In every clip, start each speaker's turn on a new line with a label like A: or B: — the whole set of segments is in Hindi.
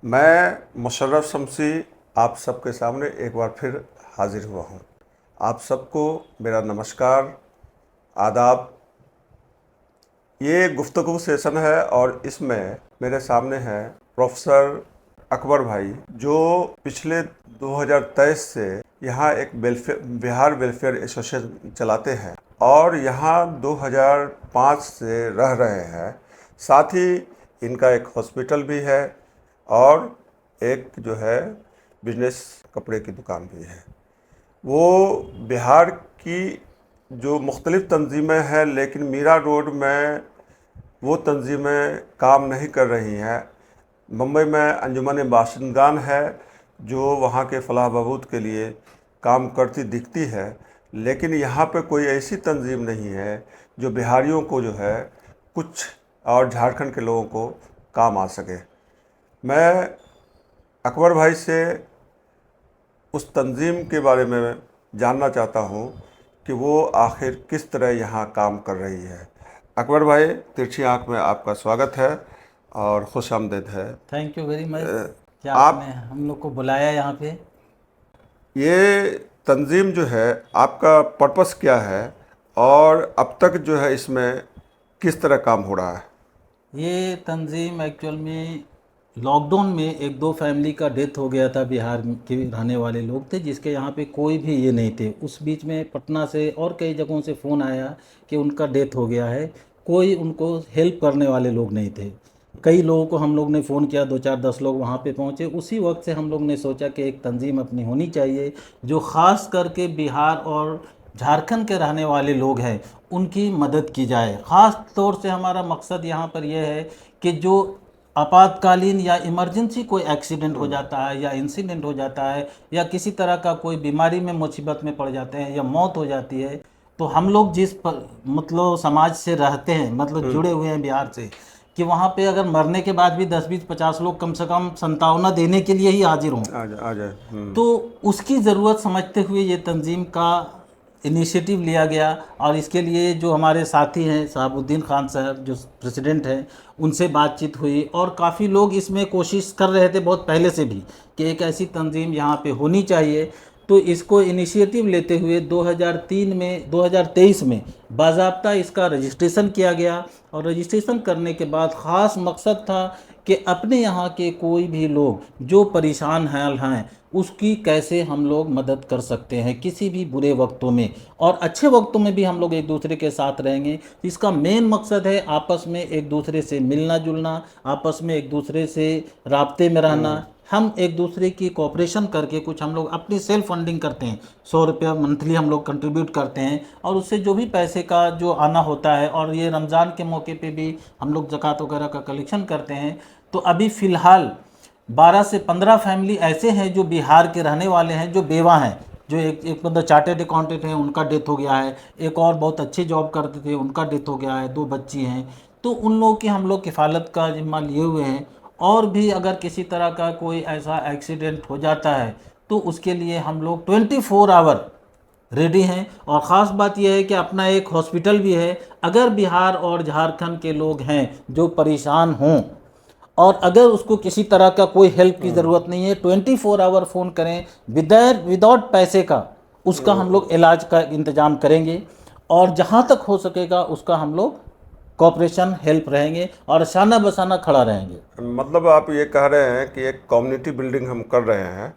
A: मैं मुशर्रफ शमसी आप सबके सामने एक बार फिर हाजिर हुआ हूँ। आप सबको मेरा नमस्कार, आदाब। ये गुफ्तगू सेशन है और इसमें मेरे सामने हैं प्रोफेसर अकबर भाई, जो पिछले 2023 से यहाँ एक बिहार वेलफेयर एसोसिएशन चलाते हैं और यहाँ 2005 से रह रहे हैं। साथ ही इनका एक हॉस्पिटल भी है और एक जो है बिजनेस कपड़े की दुकान भी है। वो बिहार की जो मुख्तलिफ़ तंजीमें हैं, लेकिन मीरा रोड में वो तंजीमें काम नहीं कर रही हैं। मुंबई में अंजुमन बाशिंदान है जो वहाँ के फलाह बहबूद के लिए काम करती दिखती है, लेकिन यहाँ पे कोई ऐसी तंजीम नहीं है जो बिहारियों को जो है कुछ और झारखंड के लोगों को काम आ सके। मैं अकबर भाई से उस तंजीम के बारे में जानना चाहता हूँ कि वो आखिर किस तरह यहाँ काम कर रही है। अकबर भाई, तिरछी आँख में आपका स्वागत है और खुश आमदीद है।
B: थैंक यू वेरी मच कि
A: आप
B: आपने हम लोग को बुलाया यहाँ पे।
A: ये तंजीम जो है, आपका पर्पस क्या है और अब तक जो है इसमें किस तरह काम हो रहा है?
B: ये तंजीम एक्चुअल में लॉकडाउन में एक दो फैमिली का डेथ हो गया था। बिहार के रहने वाले लोग थे जिसके यहाँ पे कोई भी ये नहीं थे। उस बीच में पटना से और कई जगहों से फ़ोन आया कि उनका डेथ हो गया है। कोई उनको हेल्प करने वाले लोग नहीं थे। कई लोगों को हम लोग ने फ़ोन किया, 2 4 10 लोग वहाँ पे पहुँचे। उसी वक्त से हम लोग ने सोचा कि एक तंजीम अपनी होनी चाहिए जो ख़ास करके बिहार और झारखंड के रहने वाले लोग हैं उनकी मदद की जाए। ख़ास तौर से हमारा मकसद यहाँ पर यह है कि जो आपातकालीन या इमरजेंसी कोई एक्सीडेंट हो जाता है या इंसिडेंट हो जाता है या किसी तरह का कोई बीमारी में मुसीबत में पड़ जाते हैं या मौत हो जाती है, तो हम लोग मतलब समाज से रहते हैं, मतलब जुड़े हुए हैं बिहार से, कि वहाँ पे अगर मरने के बाद भी 10 20 50 लोग कम से कम संतावना देने के लिए ही हाजिर हों।
A: आ जाए।
B: तो उसकी ज़रूरत समझते हुए ये तंजीम का इनिशिएटिव लिया गया और इसके लिए जो हमारे साथी हैं शहाबुद्दीन खान साहब जो प्रेसिडेंट हैं, उनसे बातचीत हुई और काफ़ी लोग इसमें कोशिश कर रहे थे बहुत पहले से भी कि एक ऐसी तंजीम यहाँ पे होनी चाहिए। तो इसको इनिशिएटिव लेते हुए 2023 में बाज़ाब्ता इसका रजिस्ट्रेशन किया गया और रजिस्ट्रेशन करने के बाद ख़ास मकसद था कि अपने यहाँ के कोई भी लोग जो परेशान हाल हैं उसकी कैसे हम लोग मदद कर सकते हैं किसी भी बुरे वक्तों में, और अच्छे वक्तों में भी हम लोग एक दूसरे के साथ रहेंगे। इसका मेन मकसद है आपस में एक दूसरे से मिलना जुलना, आपस में एक दूसरे से राब्ते में रहना। हम एक दूसरे की कोऑपरेशन करके कुछ हम लोग अपनी सेल्फ फंडिंग करते हैं, 100 रुपया मंथली हम लोग कंट्रीब्यूट करते हैं और उससे जो भी पैसे का जो आना होता है, और ये रमज़ान के मौके पे भी हम लोग ज़कात वगैरह का कलेक्शन करते हैं। तो अभी फ़िलहाल 12 से 15 फैमिली ऐसे हैं जो बिहार के रहने वाले हैं, जो बेवा हैं, जो एक मतलब चार्टेड अकाउंटेंट हैं, उनका डेथ हो गया है। एक और बहुत अच्छी जॉब करते थे, उनका डेथ हो गया है। 2 बच्ची हैं। तो उन लोगों की हम लोग किफ़ालत का जिम्मा लिए हुए हैं। और भी अगर किसी तरह का कोई ऐसा एक्सीडेंट हो जाता है तो उसके लिए हम लोग 24 आवर रेडी हैं। और ख़ास बात यह है कि अपना एक हॉस्पिटल भी है। अगर बिहार और झारखंड के लोग हैं जो परेशान हों और अगर उसको किसी तरह का कोई हेल्प की ज़रूरत नहीं है, 24 आवर फ़ोन करें विदाउट पैसे का, उसका हम लोग इलाज का इंतज़ाम करेंगे और जहाँ तक हो सकेगा उसका हम लोग कॉपरेशन हेल्प रहेंगे और शाना बसाना खड़ा रहेंगे।
A: मतलब आप ये कह रहे हैं कि एक कम्युनिटी बिल्डिंग हम कर रहे हैं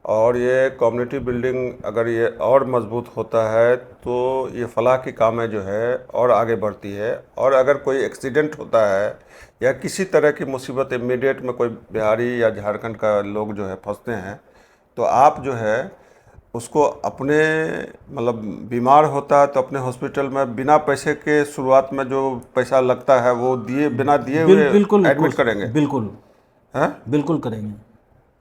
A: और ये कम्युनिटी बिल्डिंग अगर ये और मजबूत होता है तो ये फलाह की कामें जो है और आगे बढ़ती है। और अगर कोई एक्सीडेंट होता है या किसी तरह की मुसीबत इमीडिएट में कोई बिहारी या झारखंड का लोग जो है फंसते हैं, तो आप जो है उसको अपने मतलब बीमार होता है तो अपने हॉस्पिटल में बिना पैसे के शुरुआत में जो पैसा लगता है वो बिना दिए हुए
B: बिल्कुल
A: एडमिट करेंगे।
B: बिल्कुल
A: हैं?
B: बिल्कुल करेंगे।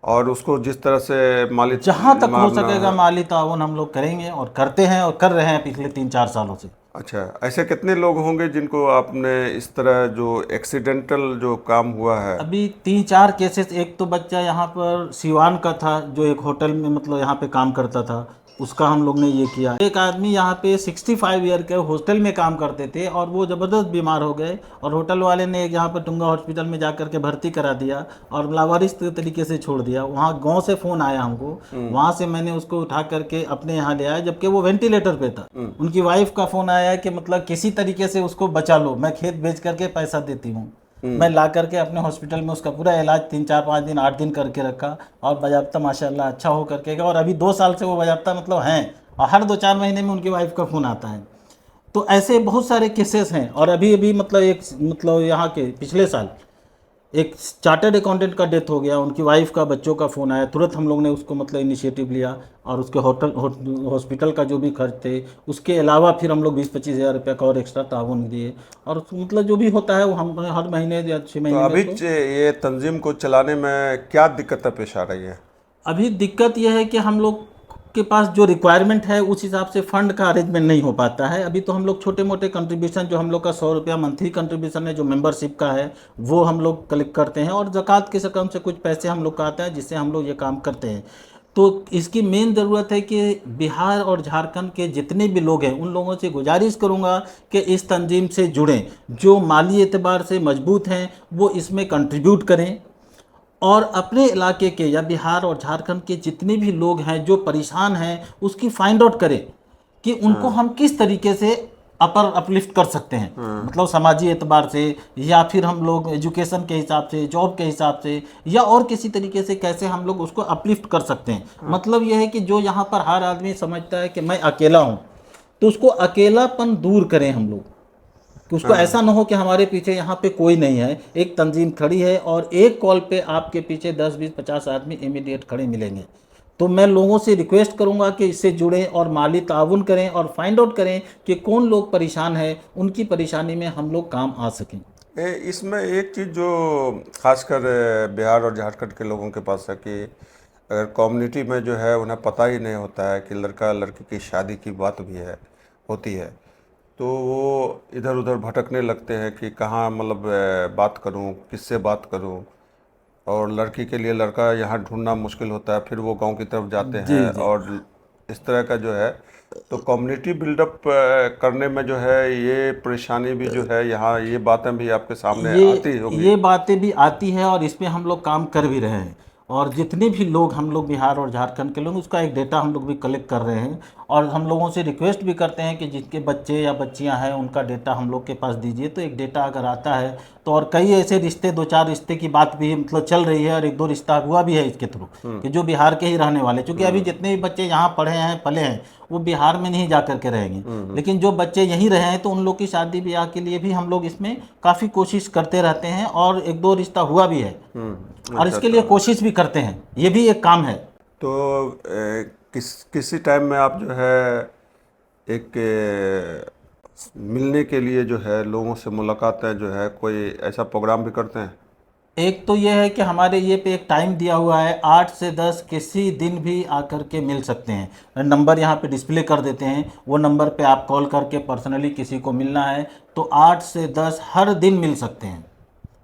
A: और उसको जिस तरह से माली
B: जहाँ तक हो
A: मारना
B: सकेगा
A: है।
B: माली ताउन हम लोग करेंगे और करते हैं और कर रहे हैं पिछले 3 4 सालों से।
A: अच्छा, ऐसे कितने लोग होंगे जिनको आपने इस तरह जो एक्सीडेंटल जो काम हुआ है?
B: अभी 3 4 केसेस। एक तो बच्चा यहाँ पर सिवान का था जो एक होटल में मतलब यहाँ पे काम करता था, उसका हम लोग ने ये किया। एक आदमी यहाँ पे 65 ईयर के हॉस्टल में काम करते थे और वो ज़बरदस्त बीमार हो गए और होटल वाले ने एक यहाँ पर टुंगा हॉस्पिटल में जा कर के भर्ती करा दिया और लावारिस तरीके से छोड़ दिया। वहाँ गांव से फ़ोन आया हमको, वहाँ से मैंने उसको उठा करके अपने यहाँ ले आया जबकि वो वेंटिलेटर पे था। उनकी वाइफ का फ़ोन आया कि मतलब किसी तरीके से उसको बचा लो, मैं खेत बेच करके पैसा देती हूँ। मैं ला करके अपने हॉस्पिटल में उसका पूरा इलाज 3 4 5 दिन 8 दिन करके रखा और बाज़ाब्ता माशाल्लाह अच्छा हो करके गया और अभी 2 साल से वो बाज़ाब्ता मतलब हैं और हर 2 4 महीने में उनकी वाइफ का फ़ोन आता है। तो ऐसे बहुत सारे केसेस हैं। और अभी अभी मतलब एक मतलब यहाँ के पिछले साल एक चार्टर्ड अकाउंटेंट का डेथ हो गया, उनकी वाइफ का बच्चों का फ़ोन आया, तुरंत हम लोग ने उसको मतलब इनिशिएटिव लिया और उसके हॉस्पिटल का जो भी खर्च थे उसके अलावा फिर हम लोग 20 25 हज़ार रुपये का और एक्स्ट्रा ताउन दिए और मतलब जो भी होता है वो हम हर महीने या 6
A: तो
B: महीने में
A: अभी
B: उसको।
A: ये तंजीम को चलाने में क्या दिक्कतें पेश आ रही है?
B: अभी दिक्कत यह है कि हम लोग के पास जो रिक्वायरमेंट है उस हिसाब से फंड का अरेंजमेंट नहीं हो पाता है। अभी तो हम लोग छोटे मोटे कंट्रीब्यूशन जो हम लोग का 100 रुपया मंथली कंट्रीब्यूशन है जो मेंबरशिप का है वो हम लोग कलेक्ट करते हैं और ज़कात के रकम से कुछ पैसे हम लोग का आता है जिससे हम लोग ये काम करते हैं। तो इसकी मेन ज़रूरत है कि बिहार और झारखंड के जितने भी लोग हैं उन लोगों से गुजारिश करूंगा कि इस तंजीम से जुड़ें, जो माली एतबार से मजबूत हैं वो इसमें कंट्रीब्यूट करें और अपने इलाके के या बिहार और झारखंड के जितने भी लोग हैं जो परेशान हैं उसकी फाइंड आउट करें कि उनको हम किस तरीके से अपलिफ्ट कर सकते हैं, मतलब समाजी एतबार से या फिर हम लोग एजुकेशन के हिसाब से, जॉब के हिसाब से या और किसी तरीके से कैसे हम लोग उसको अपलिफ्ट कर सकते हैं। मतलब यह है कि जो यहाँ पर हर आदमी समझता है कि मैं अकेला हूँ तो उसको अकेलापन दूर करें हम लोग कि उसको ऐसा ना हो कि हमारे पीछे यहाँ पे कोई नहीं है, एक तंजीम खड़ी है और एक कॉल पे आपके पीछे 10 20 50 आदमी इमीडिएट खड़े मिलेंगे। तो मैं लोगों से रिक्वेस्ट करूंगा कि इससे जुड़ें और माली ताउन करें और फाइंड आउट करें कि कौन लोग परेशान हैं, उनकी परेशानी में हम लोग काम आ सकें।
A: इसमें एक चीज़ जो खासकर बिहार और झारखंड के लोगों के पास है कि अगर कम्युनिटी में जो है उन्हें पता ही नहीं होता है कि लड़का लड़की की शादी की बात भी है होती है, तो वो इधर उधर भटकने लगते हैं कि कहाँ मतलब बात करूं, किससे बात करूं। और लड़की के लिए लड़का यहाँ ढूंढना मुश्किल होता है, फिर वो गांव की तरफ जाते
B: जी
A: हैं
B: जी।
A: और इस तरह का जो है। तो कम्युनिटी बिल्डअप करने में जो है ये परेशानी भी जो है, यहाँ ये बातें भी आपके सामने
B: ये
A: आती होंगी।
B: ये बातें भी आती है और इस पे हम लोग काम कर भी रहे हैं और जितने भी लोग हम लोग बिहार और झारखंड के लोग उसका एक डेटा हम लोग भी कलेक्ट कर रहे हैं और हम लोगों से रिक्वेस्ट भी करते हैं कि जिनके बच्चे या बच्चियां हैं उनका डेटा हम लोग के पास दीजिए। तो एक डेटा अगर आता है तो और कई ऐसे रिश्ते 2 4 रिश्ते की बात भी मतलब चल रही है और 1 2 रिश्ता हुआ भी है इसके थ्रू कि जो बिहार के ही रहने वाले, क्योंकि अभी जितने भी बच्चे यहाँ पढ़े हैं पले हैं वो बिहार में नहीं जा करके रहेंगे, लेकिन जो बच्चे यहीं रहे हैं तो उन लोग की शादी ब्याह के लिए भी हम लोग इसमें काफ़ी कोशिश करते रहते हैं और 1 2 रिश्ता हुआ भी है और
A: अच्छा
B: इसके लिए
A: अच्छा।
B: कोशिश भी करते हैं, ये भी एक काम है।
A: तो किसी टाइम में आप जो है एक मिलने के लिए जो है लोगों से मुलाकातें जो है कोई ऐसा प्रोग्राम भी करते हैं?
B: एक तो ये है कि हमारे ये पे एक टाइम दिया हुआ है 8 से 10 किसी दिन भी आकर के मिल सकते हैं। नंबर यहाँ पे डिस्प्ले कर देते हैं, वो नंबर पे आप कॉल करके पर्सनली किसी को मिलना है तो 8 से 10 हर दिन मिल सकते हैं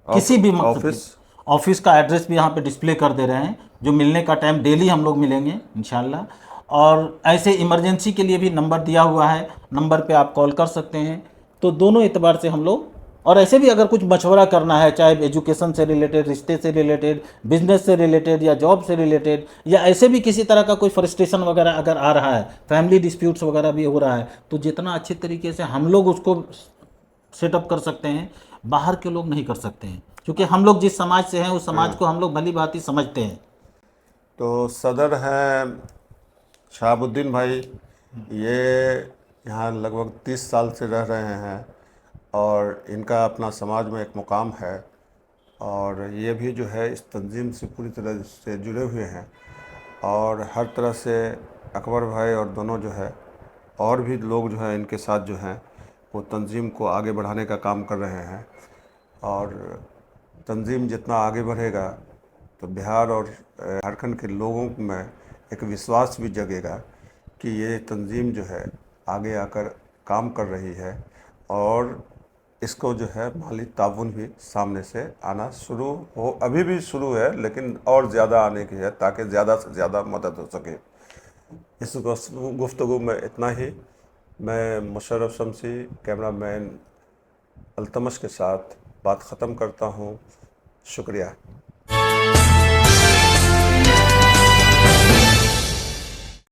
B: किसी भी मकसद के।
A: ऑफिस?
B: ऑफिस का एड्रेस भी यहाँ पे डिस्प्ले कर दे रहे हैं, जो मिलने का टाइम डेली हम लोग मिलेंगे इंशाल्लाह। और ऐसे इमरजेंसी के लिए भी नंबर दिया हुआ है, नंबर पे आप कॉल कर सकते हैं। तो दोनों एतबार से हम लोग, और ऐसे भी अगर कुछ मशवरा करना है चाहे एजुकेशन से रिलेटेड, रिश्ते से रिलेटेड, बिजनेस से रिलेटेड या जॉब से रिलेटेड या ऐसे भी किसी तरह का कोई फ्रस्ट्रेशन वगैरह अगर आ रहा है, फैमिली डिस्प्यूट्स वगैरह भी हो रहा है, तो जितना अच्छे तरीके से हम लोग उसको सेटअप कर सकते हैं बाहर के लोग नहीं कर सकते हैं, क्योंकि हम लोग जिस समाज से हैं उस समाज को हम लोग भली भांति समझते हैं।
A: तो सदर हैं शहाबुद्दीन भाई, ये यहाँ लगभग 30 साल से रह रहे हैं और इनका अपना समाज में एक मुकाम है और ये भी जो है इस तंजीम से पूरी तरह से जुड़े हुए हैं और हर तरह से अकबर भाई और दोनों जो है और भी लोग जो हैं इनके साथ जो हैं वो तंजीम को आगे बढ़ाने का काम कर रहे हैं। और तंजीम जितना आगे बढ़ेगा तो बिहार और झारखंड के लोगों में एक विश्वास भी जगेगा कि ये तंजीम जो है आगे आकर काम कर रही है और इसको जो है माली ताउन भी सामने से आना शुरू हो, अभी भी शुरू है लेकिन और ज़्यादा आने की है ताकि ज़्यादा से ज़्यादा मदद हो सके। इस गुफ्तगू में इतना ही। मैं मुशर्रफ शमसी कैमरामैन अल्तमश के साथ बात ख़त्म करता हूँ। शुक्रिया।